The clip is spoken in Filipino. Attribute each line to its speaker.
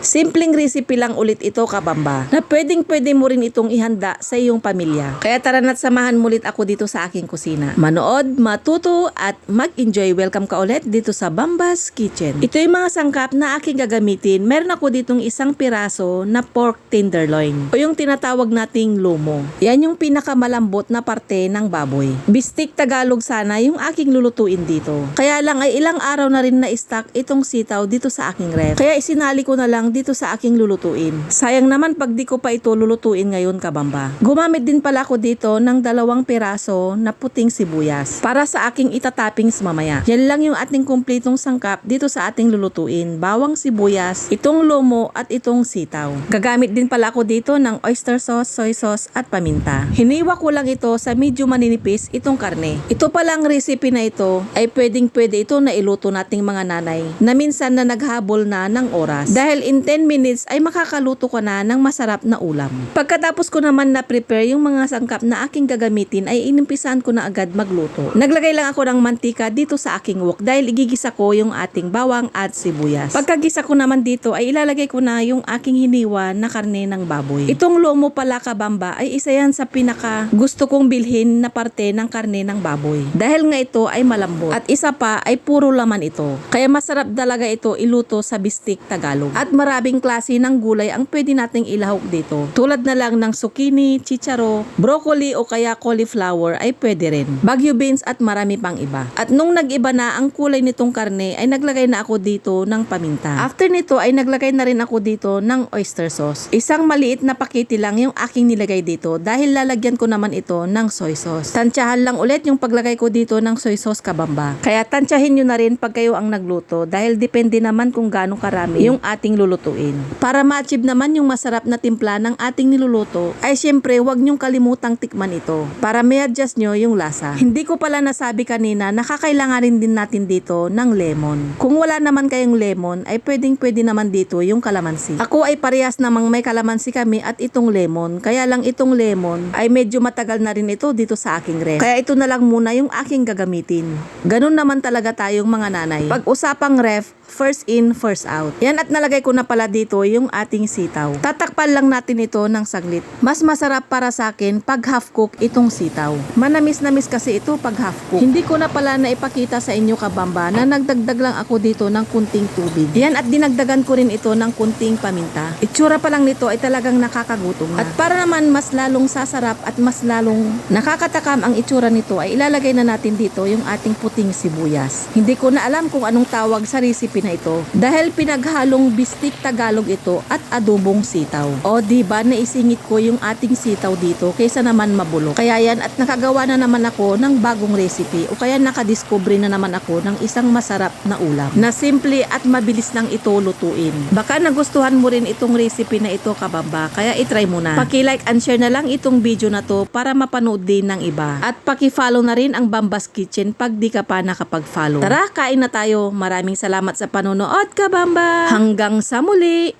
Speaker 1: Simpleng recipe lang ulit ito, kabamba, na pwedeng-pwede mo rin itong ihanda sa iyong pamilya. Kaya tara na't samahan mo ulit ako dito sa aking kusina. Manood, matuto at mag-enjoy. Welcome ka ulit dito sa Bamba's Kitchen. Ito yung mga sangkap na aking gagamitin. Meron ako ditong isang piraso na pork tenderloin o yung tinatawag nating lomo. Yan yung pinakamalambot na parte ng baboy. Bistik Tagalog sana yung aking lulutuin dito. Kaya lang ay ilang araw na rin na stock itong sitaw dito sa aking ref. Kaya isinali ko na lang dito sa aking lulutuin. Sayang naman pag di ko pa ito lulutuin ngayon, kabamba. Gumamit din pala ako dito ng 2 piraso na puting sibuyas para sa aking itatoppings mamaya. Yan lang yung ating kumpletong sangkap dito sa ating lulutuin. Bawang sibuyas, itong lomo at itong sitaw. Gagamit din pala ako dito ng oyster sauce, soy sauce at paminta. Hiniwa ko lang ito sa medyo maninipis itong karne. Ito palang recipe na ito ay pwedeng-pwede ito na iluto nating mga nanay na minsan na naghabol na ng oras. Dahil in 10 minutes ay makakaluto ka na ng masarap na ulam. Pagkatapos ko naman na prepare yung mga sangkap na aking gagamitin ay inimpisahan ko na agad magluto. Naglagay lang ako ng mantika dito sa aking wok dahil igigisa ko yung ating bawang at sibuyas. Pagkagisa ko naman dito ay ilalagay ko na yung aking hiniwa na karne ng baboy. Itong lomo pala, kabamba, ay isa yan sa pinaka gusto kong bilhin na parte ng karne ng baboy. Dahil nga ito ay malambot at isa pa ay puro laman ito. Kaya masarap talaga ito iluto sa bistik Tagalog. At maraming klase ng gulay ang pwede nating ilahok dito. Tulad na lang ng zucchini, chicharo, broccoli o kaya cauliflower ay pwede rin. Baguio beans at marami pang iba. At nung nag-iba na ang kulay nitong karne ay naglagay na ako dito ng paminta. After nito ay naglagay na rin ako dito ng oyster sauce. Isang maliit na pakete lang yung aking nilagay dito dahil lalagyan ko naman ito ng soy sauce. Tansyahan lang ulit yung paglagay ko dito ng soy sauce, kabamba. Kaya tansyahin nyo na rin pag kayo ang nagluto dahil depende naman kung gaano karami yung ating lulutuin. Para ma-achieve naman yung masarap na timpla ng ating niluluto ay syempre huwag nyong kalimutang tikman ito para may adjust nyo yung lasa. Hindi ko pala nasabi kanina na kakailanganin din natin dito ng lemon. Kung wala naman kayong lemon ay pwedeng-pwede naman dito yung kalamansi. Ako ay parehas namang may kalamansi kami at itong lemon. Kaya lang itong lemon ay medyo matagal na rin ito dito sa aking ref. Kaya ito na lang muna yung aking gagamitin. Ganun naman talaga tayong mga nanay. Pag usapang ref, first in, first out. Yan, at nalagay ko na pala dito yung ating sitaw. Tatakpan lang natin ito ng saglit. Mas masarap para sa akin pag half cook itong sitaw. Manamis-namis kasi ito pag half cook. Hindi ko na pala naipakita sa inyo, kabamba, na nagdagdag lang ako dito ng kunting tubig. Yan, at dinagdagan ko rin ito ng kunting paminta. Itsura pa lang nito ay talagang nakakagutom na. At para naman mas lalong sasarap at mas lalong nakakatakam ang itsura nito ay ilalagay na natin dito yung ating puting sibuyas. Hindi ko na alam kung anong tawag sa recipe na ito dahil pinaghalong bistik Tagalog ito at adobong sitaw. O diba, naisingit ko yung ating sitaw dito kaysa naman mabulok. Kaya yan, at nakagawa na naman ako ng bagong recipe o kaya nakadiscover na naman ako ng isang masarap na ulam na simple at mabilis lang ito lutuin. Baka nagustuhan mo rin itong recipe na ito, kabamba, kaya itry mo na. Paki-like and share na lang itong video na to para mapanood din ng iba. At paki-follow na rin ang Bamba's Kitchen pag di ka pa nakapag-follow. Tara, kain na tayo. Maraming salamat sa panonood, kabamba. Hanggang sa muli!